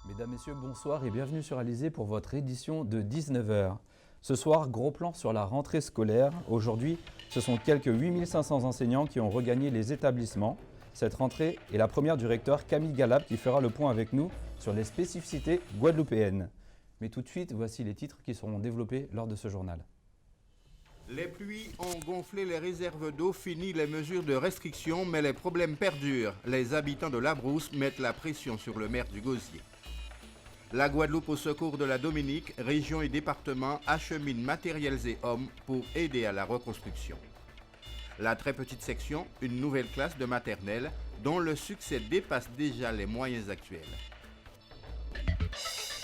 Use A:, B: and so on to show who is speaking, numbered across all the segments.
A: Mesdames, Messieurs, bonsoir et bienvenue sur Alizé pour votre édition de 19 h. Ce soir, gros plan sur la rentrée scolaire. Aujourd'hui, ce sont quelques 8500 enseignants qui ont regagné les établissements. Cette rentrée est la première du recteur Camille Galab qui fera le point avec nous sur les spécificités guadeloupéennes. Mais tout de suite, voici les titres qui seront développés lors de ce journal.
B: Les pluies ont gonflé les réserves d'eau, fini les mesures de restriction, mais les problèmes perdurent. Les habitants de Labrousse mettent la pression sur le maire du Gosier. La Guadeloupe au secours de la Dominique, région et département acheminent matériels et hommes pour aider à la reconstruction. La très petite section, une nouvelle classe de maternelle dont le succès dépasse déjà les moyens actuels.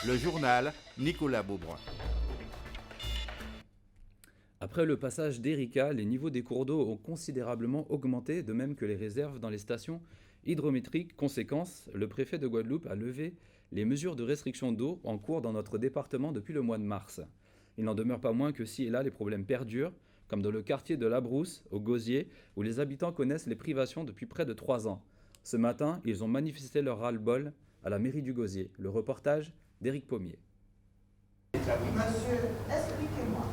B: Le journal, Nicolas Beaubrun.
A: Après le passage d'Erika, les niveaux des cours d'eau ont considérablement augmenté, de même que les réserves dans les stations hydrométriques. Conséquence, le préfet de Guadeloupe a levé les mesures de restriction d'eau en cours dans notre département depuis le mois de mars. Il n'en demeure pas moins que ci et là, les problèmes perdurent, comme dans le quartier de Labrousse, au Gosier, où les habitants connaissent les privations depuis près de 3 ans. Ce matin, ils ont manifesté leur ras-le-bol à la mairie du Gosier. Le reportage d'Éric Pommier.
C: Monsieur, expliquez-moi.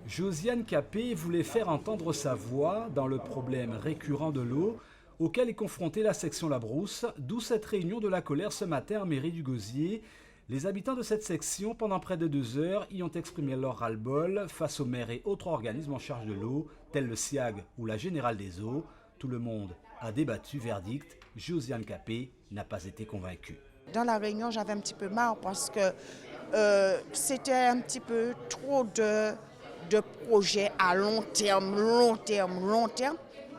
D: Josiane Capé voulait faire entendre sa voix dans le problème récurrent de l'eau auquel est confrontée la section Labrousse, d'où cette réunion de la colère ce matin en mairie du Gosier. Les habitants de cette section, pendant près de 2 heures, y ont exprimé leur ras-le-bol face aux maires et autres organismes en charge de l'eau, tels le SIAG ou la Générale des Eaux. Tout le monde a débattu, verdict, Josiane Capé n'a pas été convaincue.
C: Dans la réunion, j'avais un petit peu marre parce que c'était un petit peu trop de projets à long terme.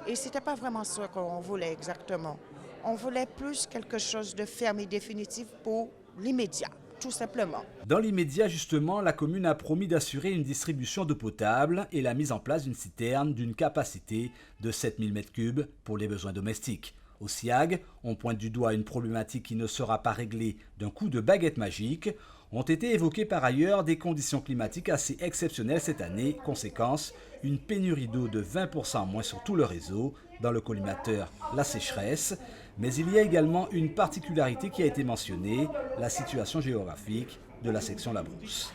C: Et ce n'était pas vraiment ce qu'on voulait exactement. On voulait plus quelque chose de ferme et définitif pour l'immédiat, tout simplement.
D: Dans l'immédiat, justement, la commune a promis d'assurer une distribution d'eau potable et la mise en place d'une citerne d'une capacité de 7000 m3 pour les besoins domestiques. Au SIAG, on pointe du doigt une problématique qui ne sera pas réglée d'un coup de baguette magique. Ont été évoquées par ailleurs des conditions climatiques assez exceptionnelles cette année. Conséquence, une pénurie d'eau de 20% en moins sur tout le réseau. Dans le collimateur, la sécheresse. Mais il y a également une particularité qui a été mentionnée, la situation géographique de la section Labrousse.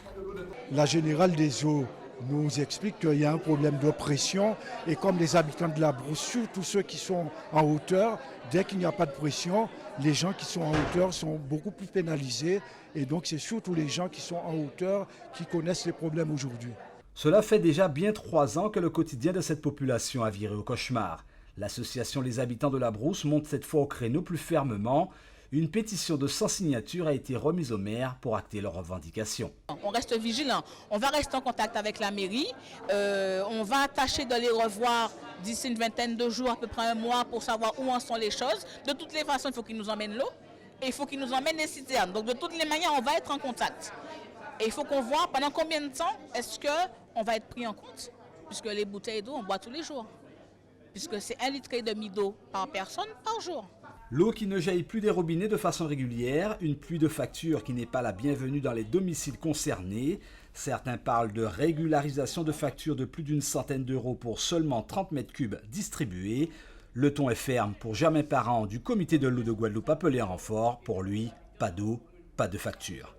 E: La Générale des Eaux nous explique qu'il y a un problème de pression et comme les habitants de Labrousse, surtout ceux qui sont en hauteur, dès qu'il n'y a pas de pression, les gens qui sont en hauteur sont beaucoup plus pénalisés et donc c'est surtout les gens qui sont en hauteur qui connaissent les problèmes aujourd'hui.
D: Cela fait déjà bien 3 ans que le quotidien de cette population a viré au cauchemar. L'association Les Habitants de Labrousse monte cette fois au créneau plus fermement. Une pétition de 100 signatures a été remise au maire pour acter leurs revendications.
F: On reste vigilant, on va rester en contact avec la mairie, on va tâcher de les revoir d'ici une vingtaine de jours, à peu près un mois, pour savoir où en sont les choses. De toutes les façons, il faut qu'ils nous emmènent l'eau et il faut qu'ils nous emmènent les citernes. Donc de toutes les manières, on va être en contact. Et il faut qu'on voit pendant combien de temps est-ce qu'on va être pris en compte, puisque les bouteilles d'eau, on boit tous les jours, puisque c'est 1,5 litre d'eau par personne par jour.
D: L'eau qui ne jaillit plus des robinets de façon régulière, une pluie de factures qui n'est pas la bienvenue dans les domiciles concernés. Certains parlent de régularisation de factures de plus d'une centaine d'euros pour seulement 30 m3 distribués. Le ton est ferme pour Germain Parent du comité de l'eau de Guadeloupe appelé en renfort. Pour lui, pas d'eau, pas de facture.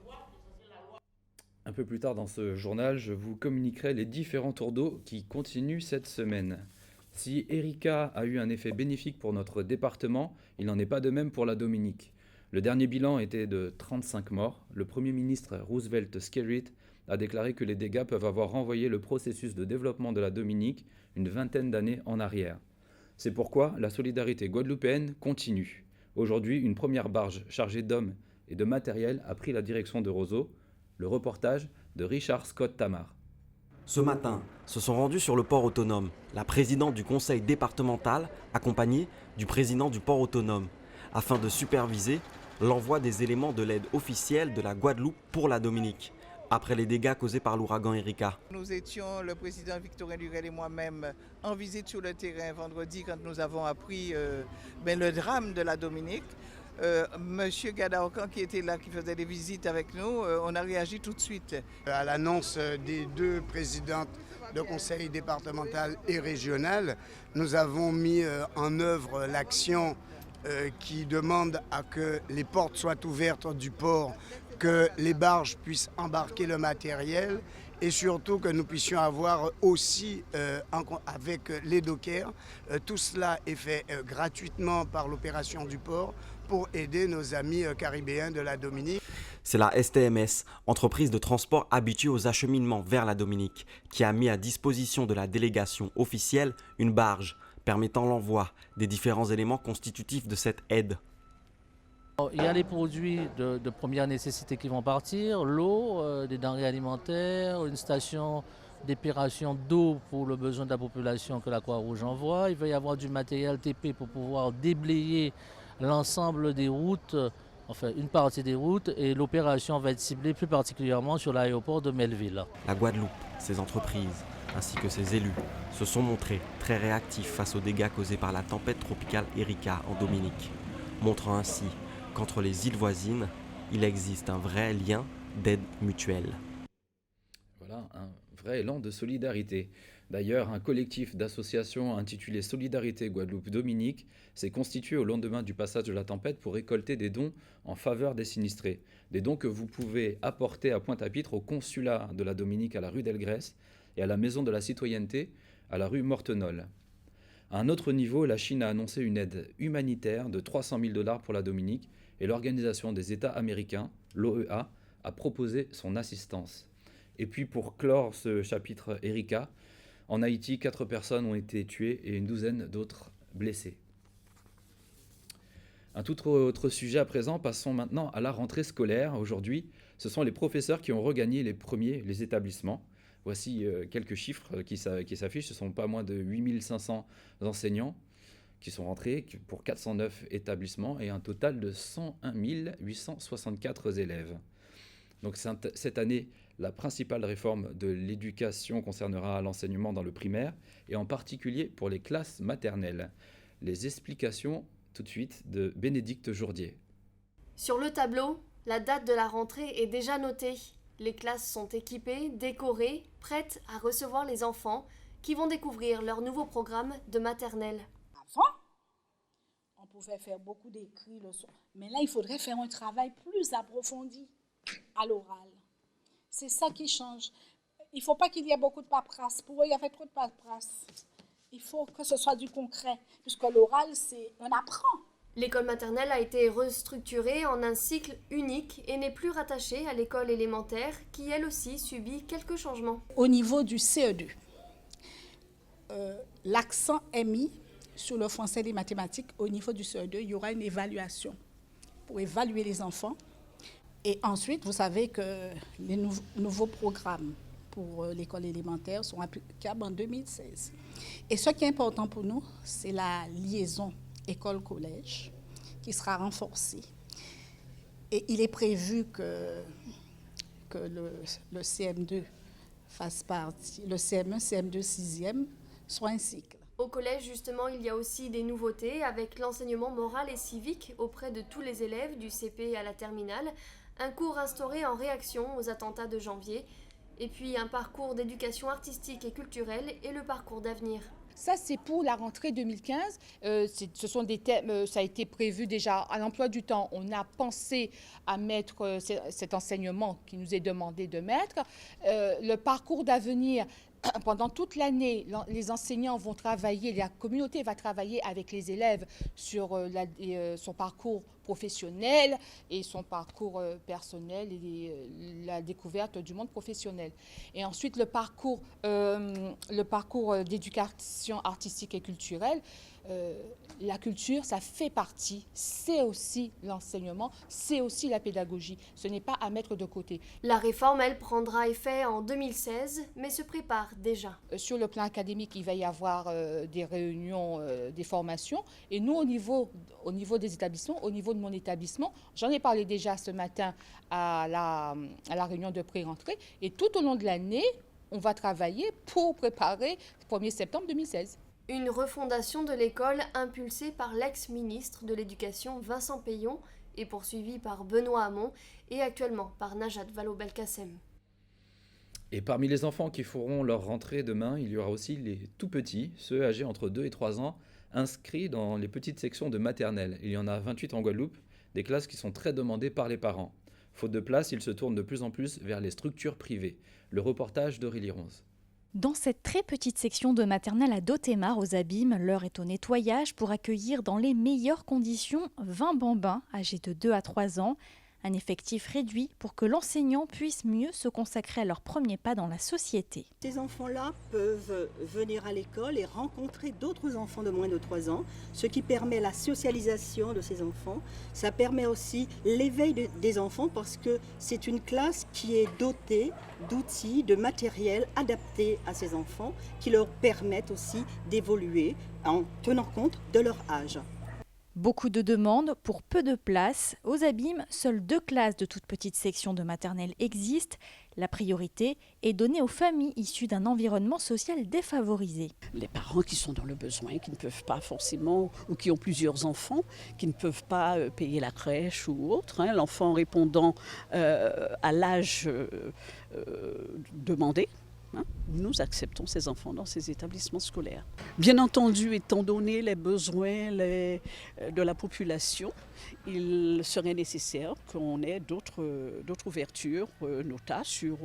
A: Un peu plus tard dans ce journal, je vous communiquerai les différents tours d'eau qui continuent cette semaine. Si Erika a eu un effet bénéfique pour notre département, il n'en est pas de même pour la Dominique. Le dernier bilan était de 35 morts. Le Premier ministre Roosevelt Skerrit a déclaré que les dégâts peuvent avoir renvoyé le processus de développement de la Dominique une vingtaine d'années en arrière. C'est pourquoi la solidarité guadeloupéenne continue. Aujourd'hui, une première barge chargée d'hommes et de matériel a pris la direction de Roseau. Le reportage de Richard Scott Tamar.
G: Ce matin, se sont rendus sur le port autonome la présidente du conseil départemental accompagnée du président du port autonome afin de superviser l'envoi des éléments de l'aide officielle de la Guadeloupe pour la Dominique après les dégâts causés par l'ouragan Erika.
H: Nous étions, le président Victorien Lurel et moi-même, en visite sur le terrain vendredi quand nous avons appris le drame de la Dominique. Monsieur Gadaokan qui était là, qui faisait des visites avec nous, on a réagi tout de suite.
I: À l'annonce des 2 présidentes de conseil départemental et régional, nous avons mis en œuvre l'action qui demande à que les portes soient ouvertes du port, que les barges puissent embarquer le matériel et surtout que nous puissions avoir aussi avec les dockers, tout cela est fait gratuitement par l'opération du port pour aider nos amis caribéens de la Dominique.
G: C'est la STMS, entreprise de transport habituée aux acheminements vers la Dominique, qui a mis à disposition de la délégation officielle une barge permettant l'envoi des différents éléments constitutifs de cette aide.
J: Il y a les produits de première nécessité qui vont partir, l'eau, des denrées alimentaires, une station d'épuration d'eau pour le besoin de la population que la Croix-Rouge envoie. Il va y avoir du matériel TP pour pouvoir déblayer l'ensemble des routes, enfin une partie des routes, et l'opération va être ciblée plus particulièrement sur l'aéroport de Melville.
G: La Guadeloupe, ses entreprises, ainsi que ses élus, se sont montrés très réactifs face aux dégâts causés par la tempête tropicale Erika en Dominique, montrant ainsi qu'entre les îles voisines, il existe un vrai lien d'aide mutuelle.
A: Voilà, un vrai élan de solidarité. D'ailleurs, un collectif d'associations intitulé Solidarité Guadeloupe-Dominique s'est constitué au lendemain du passage de la tempête pour récolter des dons en faveur des sinistrés. Des dons que vous pouvez apporter à Pointe-à-Pitre au consulat de la Dominique à la rue d'Elgrès et à la Maison de la Citoyenneté à la rue Mortenol. À un autre niveau, la Chine a annoncé une aide humanitaire de 300 000 $ pour la Dominique et l'Organisation des États américains, l'OEA, a proposé son assistance. Et puis pour clore ce chapitre Erika, en Haïti, 4 personnes ont été tuées et une douzaine d'autres blessées. Un tout autre sujet à présent, passons maintenant à la rentrée scolaire. Aujourd'hui, ce sont les professeurs qui ont regagné les établissements. Voici quelques chiffres qui s'affichent. Ce sont pas moins de 8500 enseignants qui sont rentrés pour 409 établissements et un total de 101 864 élèves. Donc cette année, la principale réforme de l'éducation concernera l'enseignement dans le primaire et en particulier pour les classes maternelles. Les explications tout de suite de Bénédicte Jourdier.
K: Sur le tableau, la date de la rentrée est déjà notée. Les classes sont équipées, décorées, prêtes à recevoir les enfants qui vont découvrir leur nouveau programme de maternelle.
L: Avant, on pouvait faire beaucoup d'écrits le soir, mais là, il faudrait faire un travail plus approfondi à l'oral. C'est ça qui change. Il ne faut pas qu'il y ait beaucoup de paperasse. Pour eux, il y avait trop de paperasse. Il faut que ce soit du concret, puisque l'oral, c'est on apprend.
K: L'école maternelle a été restructurée en un cycle unique et n'est plus rattachée à l'école élémentaire qui, elle aussi, subit quelques changements.
L: Au niveau du CE2, l'accent est mis sur le français et les mathématiques. Au niveau du CE2, il y aura une évaluation pour évaluer les enfants. Et ensuite, vous savez que les nouveaux programmes pour l'école élémentaire sont applicables en 2016. Et ce qui est important pour nous, c'est la liaison école-collège qui sera renforcée. Et il est prévu que le CM2 fasse partie, le CM1, CM2, 6e soit un cycle.
K: Au collège, justement, il y a aussi des nouveautés avec l'enseignement moral et civique auprès de tous les élèves du CP à la terminale, un cours instauré en réaction aux attentats de janvier, et puis un parcours d'éducation artistique et culturelle et le parcours d'avenir.
M: Ça, c'est pour la rentrée 2015. Ce sont des thèmes, ça a été prévu déjà à l'emploi du temps. On a pensé à mettre cet enseignement qui nous est demandé de mettre. Le parcours d'avenir, pendant toute l'année, les enseignants vont travailler, la communauté va travailler avec les élèves sur son parcours professionnel et son parcours personnel et la découverte du monde professionnel. Et ensuite, le parcours d'éducation artistique et culturelle. La culture, ça fait partie, c'est aussi l'enseignement, c'est aussi la pédagogie. Ce n'est pas à mettre de côté.
K: La réforme, elle, prendra effet en 2016, mais se prépare déjà.
M: Sur le plan académique, il va y avoir des réunions, des formations. Et nous, au niveau des établissements, au niveau de mon établissement, j'en ai parlé déjà ce matin à la réunion de pré-rentrée. Et tout au long de l'année, on va travailler pour préparer le 1er septembre 2016.
K: Une refondation de l'école impulsée par l'ex-ministre de l'Éducation Vincent Peillon et poursuivie par Benoît Hamon et actuellement par Najat Vallaud-Belkacem.
A: Et parmi les enfants qui feront leur rentrée demain, il y aura aussi les tout petits, ceux âgés entre 2 et 3 ans, inscrits dans les petites sections de maternelle. Il y en a 28 en Guadeloupe, des classes qui sont très demandées par les parents. Faute de place, ils se tournent de plus en plus vers les structures privées. Le reportage d'Aurélie Ronze.
N: Dans cette très petite section de maternelle à Dotémar, aux Abîmes, l'heure est au nettoyage pour accueillir dans les meilleures conditions 20 bambins âgés de 2 à 3 ans. Un effectif réduit pour que l'enseignant puisse mieux se consacrer à leurs premiers pas dans la société.
O: Ces enfants-là peuvent venir à l'école et rencontrer d'autres enfants de moins de 3 ans, ce qui permet la socialisation de ces enfants. Ça permet aussi l'éveil des enfants parce que c'est une classe qui est dotée d'outils, de matériel adapté à ces enfants qui leur permettent aussi d'évoluer en tenant compte de leur âge.
N: Beaucoup de demandes pour peu de place. Aux Abîmes, seules 2 classes de toute petite section de maternelle existent. La priorité est donnée aux familles issues d'un environnement social défavorisé.
P: Les parents qui sont dans le besoin, qui ne peuvent pas forcément, ou qui ont plusieurs enfants, qui ne peuvent pas payer la crèche ou autre, l'enfant répondant à l'âge demandé. Nous acceptons ces enfants dans ces établissements scolaires. Bien entendu, étant donné les besoins de la population, il serait nécessaire qu'on ait d'autres ouvertures, nota sur,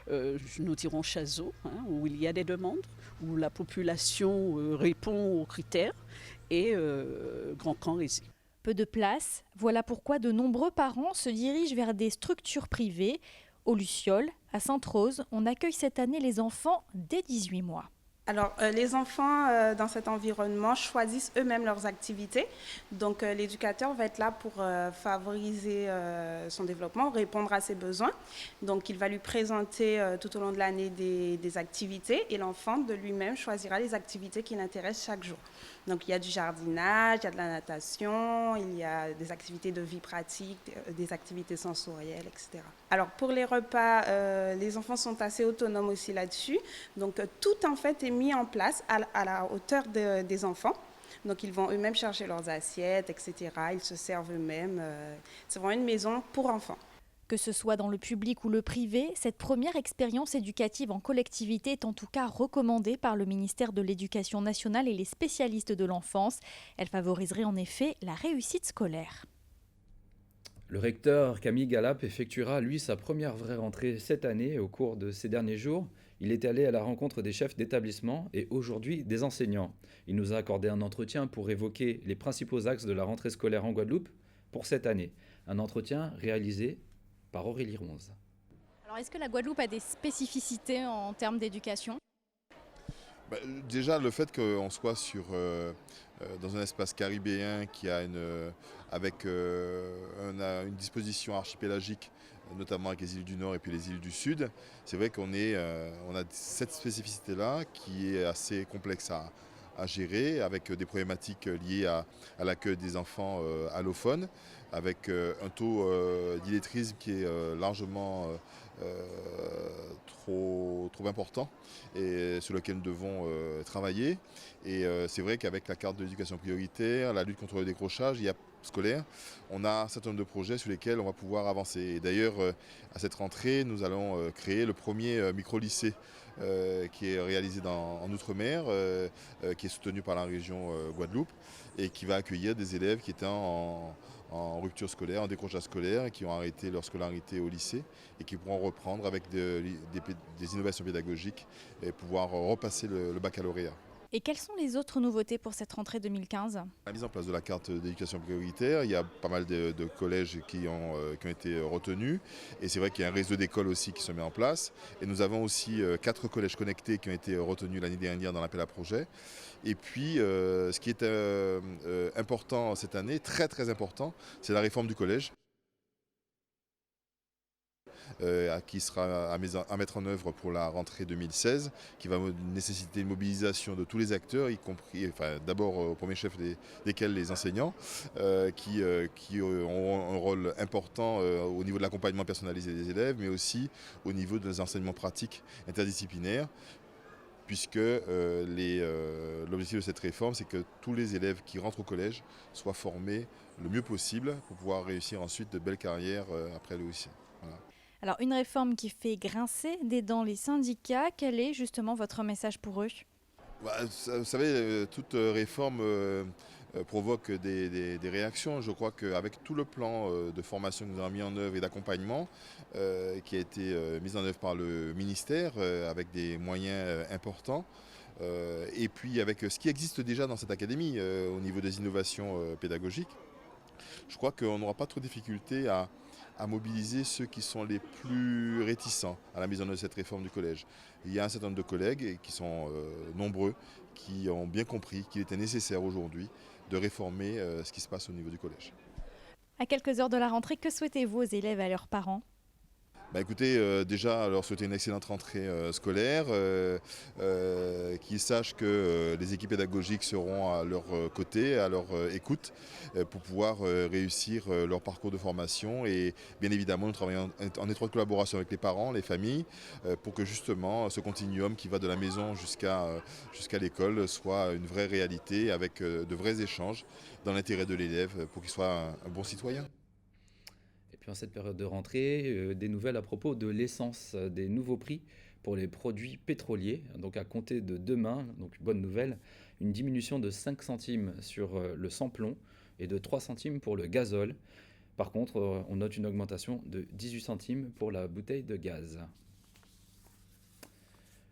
P: nous dirons, Chazot, où il y a des demandes, où la population répond aux critères, et Grand Camp-Rézy.
N: Peu de place, voilà pourquoi de nombreux parents se dirigent vers des structures privées. Au Luciole, à Sainte-Rose, on accueille cette année les enfants dès 18 mois.
Q: Alors, les enfants dans cet environnement choisissent eux-mêmes leurs activités. Donc, l'éducateur va être là pour favoriser son développement, répondre à ses besoins. Donc, il va lui présenter tout au long de l'année des activités et l'enfant de lui-même choisira les activités qui l'intéressent chaque jour. Donc, il y a du jardinage, il y a de la natation, il y a des activités de vie pratique, des activités sensorielles, etc. Alors, pour les repas, les enfants sont assez autonomes aussi là-dessus. Donc, tout en fait est mis en place à la hauteur des enfants. Donc, ils vont eux-mêmes chercher leurs assiettes, etc. Ils se servent eux-mêmes. C'est vraiment une maison pour enfants.
N: Que ce soit dans le public ou le privé, cette première expérience éducative en collectivité est en tout cas recommandée par le ministère de l'Éducation nationale et les spécialistes de l'enfance. Elle favoriserait en effet la réussite scolaire.
A: Le recteur Camille Galap effectuera, lui, sa première vraie rentrée cette année. Au cours de ces derniers jours, il est allé à la rencontre des chefs d'établissement et aujourd'hui des enseignants. Il nous a accordé un entretien pour évoquer les principaux axes de la rentrée scolaire en Guadeloupe pour cette année. Un entretien réalisé par Aurélie Ronze.
N: Alors, est-ce que la Guadeloupe a des spécificités en termes d'éducation ?
R: Déjà, le fait qu'on soit dans un espace caribéen qui a avec une disposition archipélagique, notamment avec les îles du Nord et puis les îles du Sud, c'est vrai qu'on a cette spécificité-là qui est assez complexe à gérer, avec des problématiques liées à l'accueil des enfants allophones, avec un taux d'illettrisme qui est largement trop important et sur lequel nous devons travailler. Et c'est vrai qu'avec la carte de l'éducation prioritaire, la lutte contre le décrochage scolaire, on a un certain nombre de projets sur lesquels on va pouvoir avancer. Et d'ailleurs, à cette rentrée, nous allons créer le premier micro-lycée qui est réalisé en Outre-mer, qui est soutenu par la région Guadeloupe et qui va accueillir des élèves qui étaient en rupture scolaire, en décrochage scolaire, et qui ont arrêté leur scolarité au lycée et qui pourront reprendre avec des innovations pédagogiques et pouvoir repasser le baccalauréat.
N: Et quelles sont les autres nouveautés pour cette rentrée 2015 ?
R: La mise en place de la carte d'éducation prioritaire, il y a pas mal de collèges qui ont été retenus et c'est vrai qu'il y a un réseau d'écoles aussi qui se met en place. Et nous avons aussi 4 collèges connectés qui ont été retenus l'année dernière dans l'appel à projet. Et puis ce qui est important cette année, très très important, c'est la réforme du collège. Qui sera à mettre en œuvre pour la rentrée 2016, qui va nécessiter une mobilisation de tous les acteurs, y compris, d'abord au premier chef desquels les enseignants, qui auront un rôle important au niveau de l'accompagnement personnalisé des élèves, mais aussi au niveau des enseignements pratiques interdisciplinaires, puisque l'objectif de cette réforme, c'est que tous les élèves qui rentrent au collège soient formés le mieux possible pour pouvoir réussir ensuite de belles carrières après le lycée. Voilà.
N: Alors, une réforme qui fait grincer des dents les syndicats, quel est justement votre message pour eux ?
R: Vous savez, toute réforme provoque des réactions. Je crois qu'avec tout le plan de formation que nous avons mis en œuvre et d'accompagnement qui a été mis en œuvre par le ministère avec des moyens importants, et puis avec ce qui existe déjà dans cette académie au niveau des innovations pédagogiques, je crois qu'on n'aura pas trop de difficultés à mobiliser ceux qui sont les plus réticents à la mise en œuvre de cette réforme du collège. Il y a un certain nombre de collègues qui sont nombreux, qui ont bien compris qu'il était nécessaire aujourd'hui de réformer ce qui se passe au niveau du collège.
N: À quelques heures de la rentrée, que souhaitez-vous aux élèves et à leurs parents ?
R: Écoutez, déjà leur souhaiter une excellente rentrée scolaire, qu'ils sachent que les équipes pédagogiques seront à leur côté, à leur écoute, pour pouvoir réussir leur parcours de formation. Et bien évidemment, nous travaillons en étroite collaboration avec les parents, les familles, pour que justement ce continuum qui va de la maison jusqu'à l'école soit une vraie réalité, avec de vrais échanges dans l'intérêt de l'élève, pour qu'il soit un bon citoyen.
A: En cette période de rentrée, des nouvelles à propos de l'essence, des nouveaux prix pour les produits pétroliers. Donc à compter de demain, donc bonne nouvelle, une diminution de 5 centimes sur le sans-plomb et de 3 centimes pour le gazole. Par contre, on note une augmentation de 18 centimes pour la bouteille de gaz.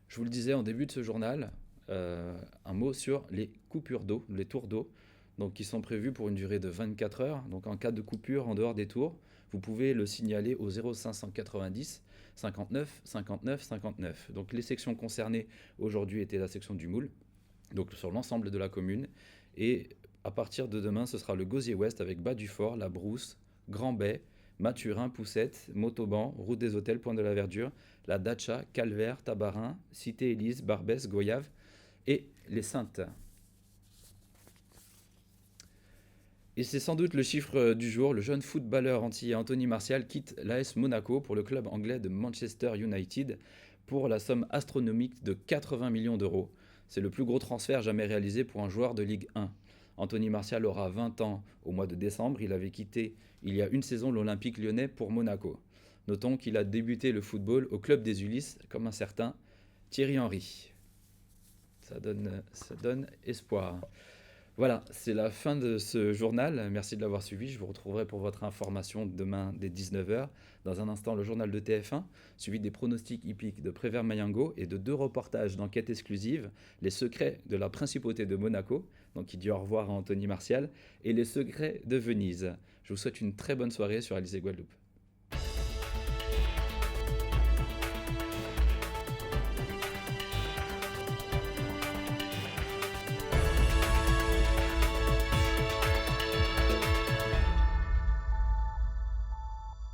A: Je vous le disais en début de ce journal, un mot sur les coupures d'eau, les tours d'eau, donc qui sont prévus pour une durée de 24 heures. Donc en cas de coupure en dehors des tours, vous pouvez le signaler au 0590 59 59 59. Donc les sections concernées aujourd'hui étaient la section du Moule, donc sur l'ensemble de la commune. Et à partir de demain, ce sera le Gosier Ouest avec Bas du Fort, La Brousse, Grand Bay, Mathurin, Poussette, Montauban, Route des Hôtels, Point de la Verdure, La Dacha, Calvaire, Tabarin, Cité-Élise, Barbès, Goyave et Les Saintes. Et c'est sans doute le chiffre du jour, le jeune footballeur antillais Anthony Martial quitte l'AS Monaco pour le club anglais de Manchester United pour la somme astronomique de 80 millions d'euros. C'est le plus gros transfert jamais réalisé pour un joueur de Ligue 1. Anthony Martial aura 20 ans au mois de décembre, il avait quitté il y a une saison l'Olympique lyonnais pour Monaco. Notons qu'il a débuté le football au club des Ulysses comme un certain Thierry Henry. Ça donne espoir. Voilà, c'est la fin de ce journal. Merci de l'avoir suivi. Je vous retrouverai pour votre information demain dès 19h. Dans un instant, le journal de TF1, suivi des pronostics hippiques de Prévert Mayengo et de 2 reportages d'enquête exclusive, les secrets de la principauté de Monaco, donc qui dit au revoir à Anthony Martial, et les secrets de Venise. Je vous souhaite une très bonne soirée sur Alizé Guadeloupe.